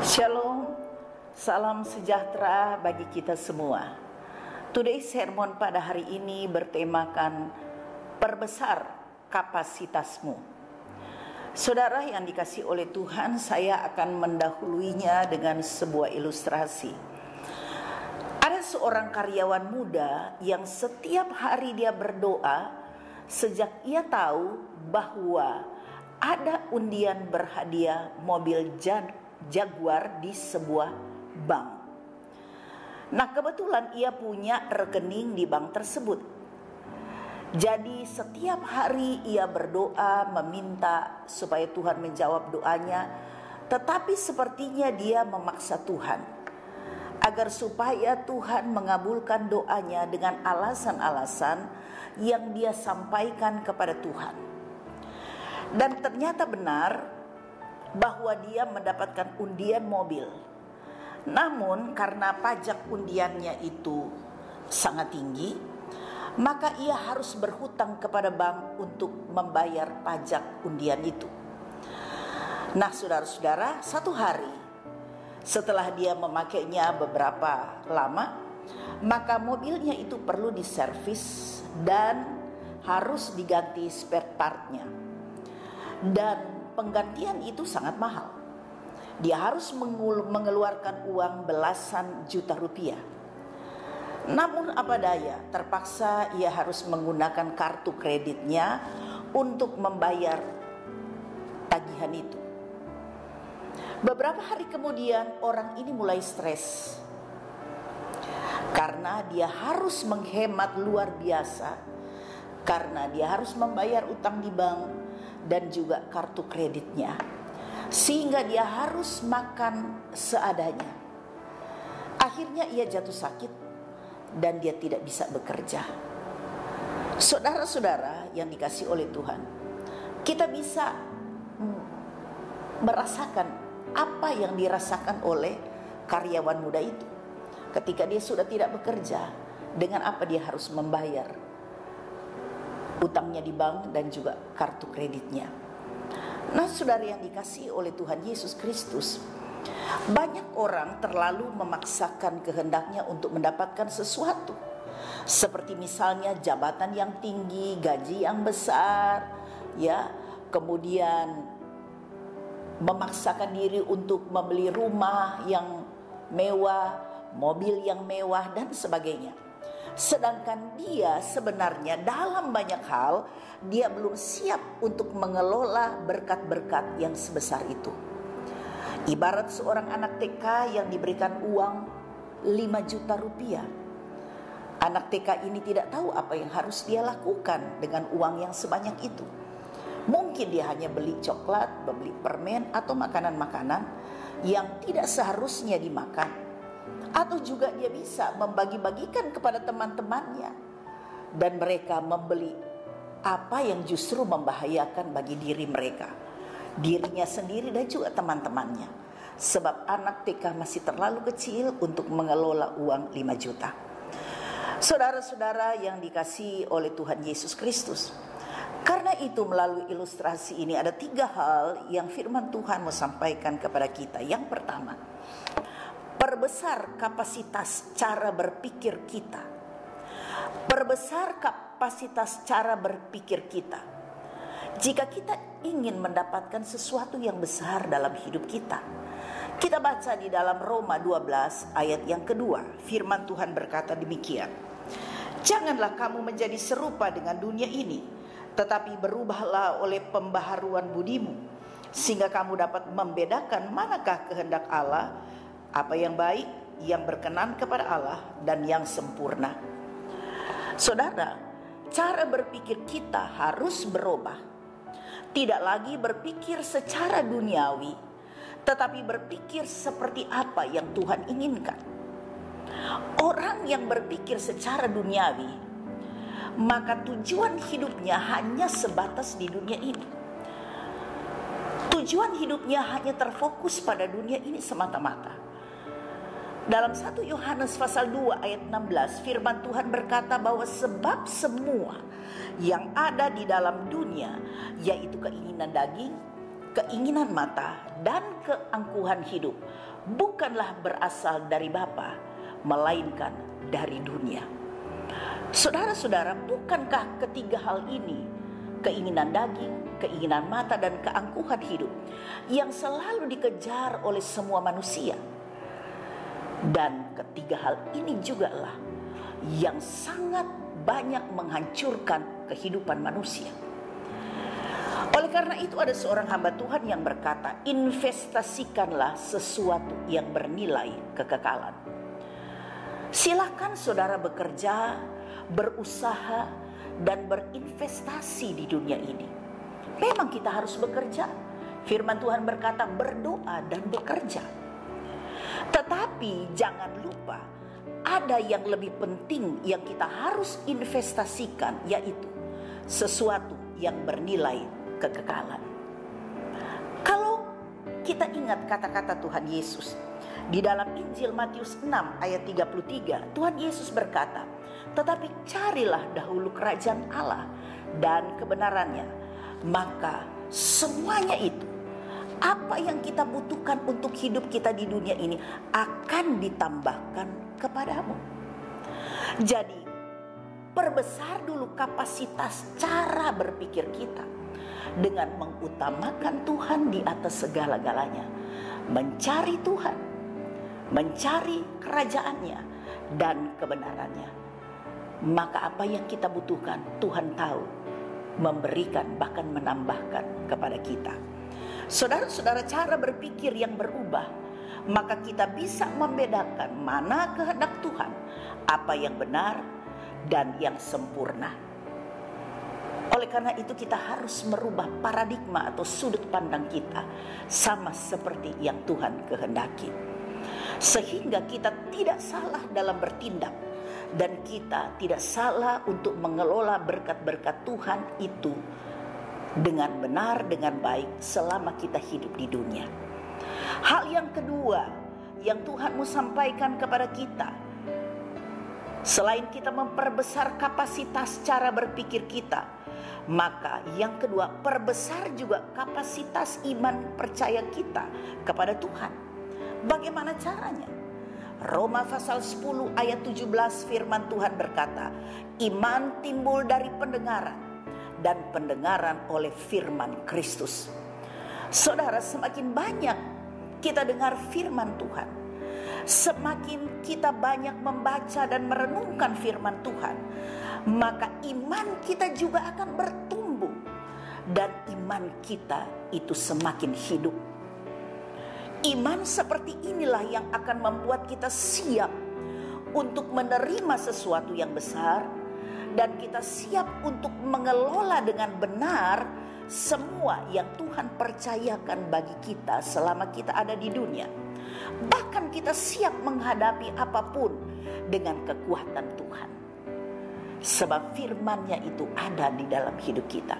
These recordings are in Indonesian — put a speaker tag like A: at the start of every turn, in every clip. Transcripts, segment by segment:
A: Shalom, salam sejahtera bagi kita semua. Today's sermon pada hari ini bertemakan perbesar kapasitasmu. Saudara yang dikasihi oleh Tuhan, saya akan mendahuluinya dengan sebuah ilustrasi. Ada seorang karyawan muda yang setiap hari dia berdoa sejak ia tahu bahwa ada undian berhadiah mobil Jaguar di sebuah bank. Nah, kebetulan ia punya rekening di bank tersebut. Jadi setiap hari ia berdoa meminta supaya Tuhan menjawab doanya, tetapi sepertinya dia memaksa Tuhan agar supaya Tuhan mengabulkan doanya dengan alasan-alasan yang dia sampaikan kepada Tuhan. Dan ternyata benar bahwa dia mendapatkan undian mobil. Namun karena pajak undiannya itu sangat tinggi, maka ia harus berhutang kepada bank untuk membayar pajak undian itu. Nah, saudara-saudara, satu hari setelah dia memakainya beberapa lama, maka mobilnya itu perlu diservis dan harus diganti spare partnya. Dan penggantian itu sangat mahal. Dia harus mengeluarkan uang belasan juta rupiah. Namun apa daya, terpaksa ia harus menggunakan kartu kreditnya untuk membayar tagihan itu. Beberapa hari kemudian orang ini mulai stres karena dia harus menghemat luar biasa, karena dia harus membayar utang di bank dan juga kartu kreditnya, sehingga dia harus makan seadanya. Akhirnya ia jatuh sakit dan dia tidak bisa bekerja. Saudara-saudara yang dikasihi oleh Tuhan, kita bisa merasakan apa yang dirasakan oleh karyawan muda itu ketika dia sudah tidak bekerja. Dengan apa dia harus membayar utangnya di bank dan juga kartu kreditnya. Nah, saudara yang dikasihi oleh Tuhan Yesus Kristus, banyak orang terlalu memaksakan kehendaknya untuk mendapatkan sesuatu, seperti misalnya jabatan yang tinggi, gaji yang besar, ya, kemudian memaksakan diri untuk membeli rumah yang mewah, mobil yang mewah dan sebagainya. Sedangkan dia sebenarnya dalam banyak hal dia belum siap untuk mengelola berkat-berkat yang sebesar itu. Ibarat seorang anak TK yang diberikan uang 5 juta rupiah. Anak TK ini tidak tahu apa yang harus dia lakukan dengan uang yang sebanyak itu. Mungkin dia hanya beli coklat, beli permen atau makanan-makanan yang tidak seharusnya dimakan. Atau juga dia bisa membagi-bagikan kepada teman-temannya, dan mereka membeli apa yang justru membahayakan bagi diri mereka, dirinya sendiri dan juga teman-temannya. Sebab anak TK masih terlalu kecil untuk mengelola uang 5 juta. Saudara-saudara yang dikasihi oleh Tuhan Yesus Kristus, karena itu melalui ilustrasi ini ada 3 hal yang firman Tuhan mau sampaikan kepada kita. Yang pertama, perbesar kapasitas cara berpikir kita. Perbesar kapasitas cara berpikir kita. Jika kita ingin mendapatkan sesuatu yang besar dalam hidup kita, kita baca di dalam Roma 12 ayat yang kedua. Firman Tuhan berkata demikian: janganlah kamu menjadi serupa dengan dunia ini, tetapi berubahlah oleh pembaharuan budimu, sehingga kamu dapat membedakan manakah kehendak Allah, apa yang baik, yang berkenan kepada Allah, dan yang sempurna. Saudara, cara berpikir kita harus berubah. Tidak lagi berpikir secara duniawi, tetapi berpikir seperti apa yang Tuhan inginkan. Orang yang berpikir secara duniawi, maka tujuan hidupnya hanya sebatas di dunia ini. Tujuan hidupnya hanya terfokus pada dunia ini semata-mata. Dalam 1 Yohanes pasal 2 ayat 16, firman Tuhan berkata bahwa sebab semua yang ada di dalam dunia, yaitu keinginan daging, keinginan mata, dan keangkuhan hidup bukanlah berasal dari Bapa, melainkan dari dunia. Saudara-saudara, bukankah ketiga hal ini, keinginan daging, keinginan mata, dan keangkuhan hidup, yang selalu dikejar oleh semua manusia? Dan ketiga hal ini juga lah yang sangat banyak menghancurkan kehidupan manusia. Oleh karena itu ada seorang hamba Tuhan yang berkata, investasikanlah sesuatu yang bernilai kekekalan. Silakan saudara bekerja, berusaha, dan berinvestasi di dunia ini. Memang kita harus bekerja. Firman Tuhan berkata berdoa dan bekerja. Tetapi jangan lupa, ada yang lebih penting yang kita harus investasikan, yaitu sesuatu yang bernilai kekekalan. Kalau kita ingat kata-kata Tuhan Yesus di dalam Injil Matius 6 ayat 33, Tuhan Yesus berkata, tetapi carilah dahulu kerajaan Allah dan kebenarannya, maka semuanya itu, apa yang kita butuhkan untuk hidup kita di dunia ini, akan ditambahkan kepadamu. Jadi perbesar dulu kapasitas cara berpikir kita dengan mengutamakan Tuhan di atas segala-galanya, mencari Tuhan, mencari kerajaannya dan kebenarannya. Maka apa yang kita butuhkan, Tuhan tahu, memberikan bahkan menambahkan kepada kita. Saudara-saudara, cara berpikir yang berubah, maka kita bisa membedakan mana kehendak Tuhan, apa yang benar dan yang sempurna. Oleh karena itu kita harus merubah paradigma atau sudut pandang kita sama seperti yang Tuhan kehendaki, sehingga kita tidak salah dalam bertindak dan kita tidak salah untuk mengelola berkat-berkat Tuhan itu dengan benar, dengan baik selama kita hidup di dunia. Hal yang kedua yang Tuhan mau sampaikan kepada kita, selain kita memperbesar kapasitas cara berpikir kita, maka yang kedua, perbesar juga kapasitas iman percaya kita kepada Tuhan. Bagaimana caranya? Roma pasal 10 ayat 17 firman Tuhan berkata, iman timbul dari pendengaran, dan pendengaran oleh firman Kristus. Saudara, semakin banyak kita dengar firman Tuhan, semakin kita banyak membaca dan merenungkan firman Tuhan, maka iman kita juga akan bertumbuh dan iman kita itu semakin hidup. Iman seperti inilah yang akan membuat kita siap untuk menerima sesuatu yang besar, dan kita siap untuk mengelola dengan benar semua yang Tuhan percayakan bagi kita selama kita ada di dunia. Bahkan kita siap menghadapi apapun dengan kekuatan Tuhan, sebab firman-Nya itu ada di dalam hidup kita.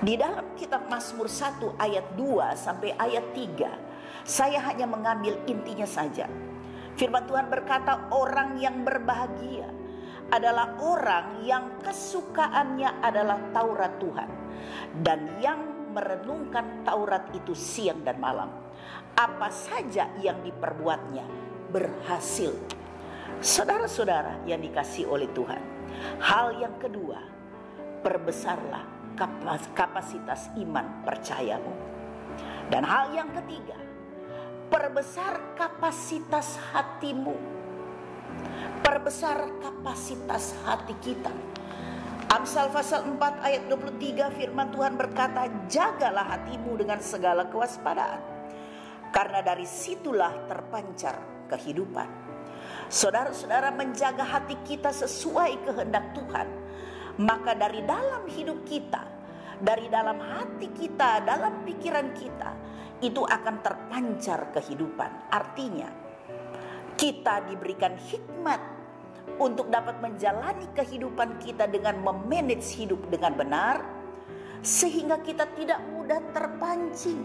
A: Di dalam kitab Mazmur 1 ayat 2 sampai ayat 3, saya hanya mengambil intinya saja. Firman Tuhan berkata, orang yang berbahagia adalah orang yang kesukaannya adalah Taurat Tuhan, dan yang merenungkan Taurat itu siang dan malam. Apa saja yang diperbuatnya berhasil. Saudara-saudara yang dikasihi oleh Tuhan, hal yang kedua, perbesarlah kapasitas iman percayamu. Dan hal yang ketiga, perbesar kapasitas hatimu. Perbesar kapasitas hati kita. Amsal pasal 4 ayat 23 firman Tuhan berkata, jagalah hatimu dengan segala kewaspadaan, karena dari situlah terpancar kehidupan. Saudara-saudara, menjaga hati kita sesuai kehendak Tuhan, maka dari dalam hidup kita, dari dalam hati kita, dalam pikiran kita, itu akan terpancar kehidupan. Artinya, kita diberikan hikmat untuk dapat menjalani kehidupan kita dengan memanage hidup dengan benar, sehingga kita tidak mudah terpancing,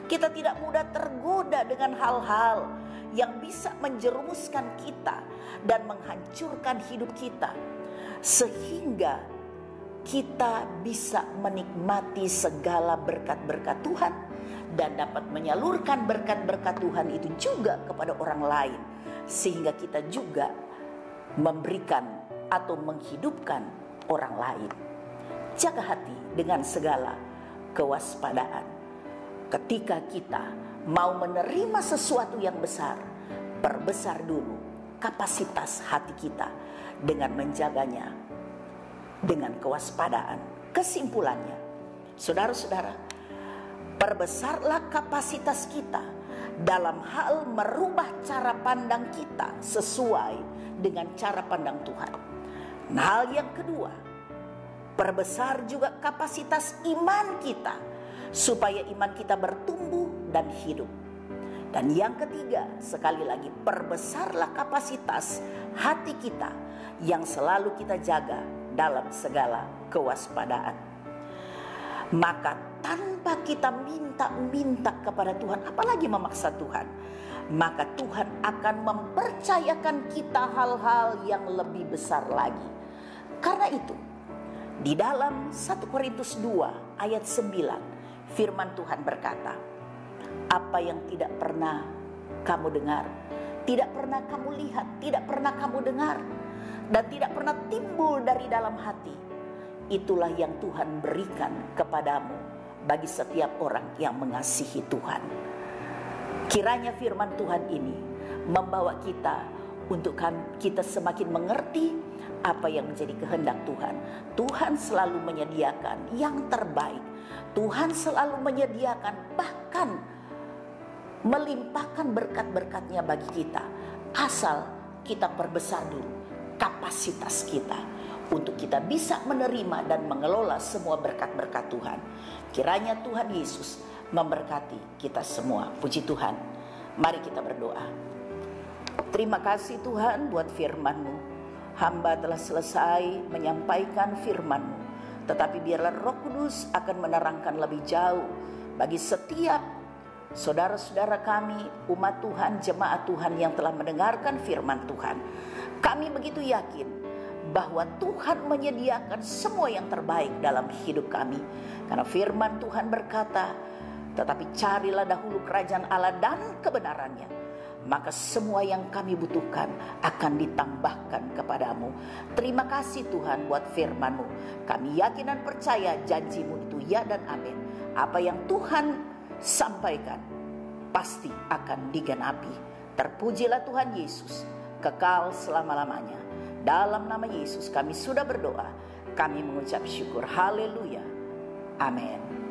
A: kita tidak mudah tergoda dengan hal-hal yang bisa menjerumuskan kita dan menghancurkan hidup kita, sehingga kita bisa menikmati segala berkat-berkat Tuhan dan dapat menyalurkan berkat-berkat Tuhan itu juga kepada orang lain, sehingga kita juga memberikan atau menghidupkan orang lain. Jaga hati dengan segala kewaspadaan. Ketika kita mau menerima sesuatu yang besar, perbesar dulu kapasitas hati kita dengan menjaganya dengan kewaspadaan. Kesimpulannya, saudara-saudara, perbesarlah kapasitas kita dalam hal merubah cara pandang kita sesuai dengan cara pandang Tuhan. Nah, hal yang kedua, perbesar juga kapasitas iman kita supaya iman kita bertumbuh dan hidup. Dan yang ketiga, sekali lagi, perbesarlah kapasitas hati kita yang selalu kita jaga dalam segala kewaspadaan. Maka tanpa kita minta kepada Tuhan, apalagi memaksa Tuhan, maka Tuhan akan mempercayakan kita hal-hal yang lebih besar lagi. Karena itu, di dalam 1 Korintus 2 ayat 9, firman Tuhan berkata, apa yang tidak pernah kamu dengar, tidak pernah kamu lihat, tidak pernah kamu dengar, dan tidak pernah timbul dari dalam hati, itulah yang Tuhan berikan kepadamu bagi setiap orang yang mengasihi Tuhan. Kiranya firman Tuhan ini membawa kita untuk kita semakin mengerti apa yang menjadi kehendak Tuhan. Tuhan selalu menyediakan yang terbaik. Tuhan selalu menyediakan, bahkan melimpahkan berkat-berkatnya bagi kita, asal kita perbesar dulu kapasitas kita untuk kita bisa menerima dan mengelola semua berkat-berkat Tuhan. Kiranya Tuhan Yesus memberkati kita semua. Puji Tuhan. Mari kita berdoa. Terima kasih Tuhan buat firman-Mu. Hamba telah selesai menyampaikan firman-Mu, tetapi biarlah Roh Kudus akan menerangkan lebih jauh bagi setiap saudara-saudara kami, umat Tuhan, jemaat Tuhan yang telah mendengarkan firman Tuhan. Kami begitu yakin bahwa Tuhan menyediakan semua yang terbaik dalam hidup kami. Karena firman Tuhan berkata, tetapi carilah dahulu kerajaan Allah dan kebenarannya, maka semua yang kami butuhkan akan ditambahkan kepadamu. Terima kasih Tuhan buat firman-Mu. Kami yakin dan percaya janji-Mu itu ya dan amin. Apa yang Tuhan sampaikan pasti akan digenapi. Terpujilah Tuhan Yesus, kekal selama-lamanya. Dalam nama Yesus kami sudah berdoa. Kami mengucap syukur. Haleluya. Amin.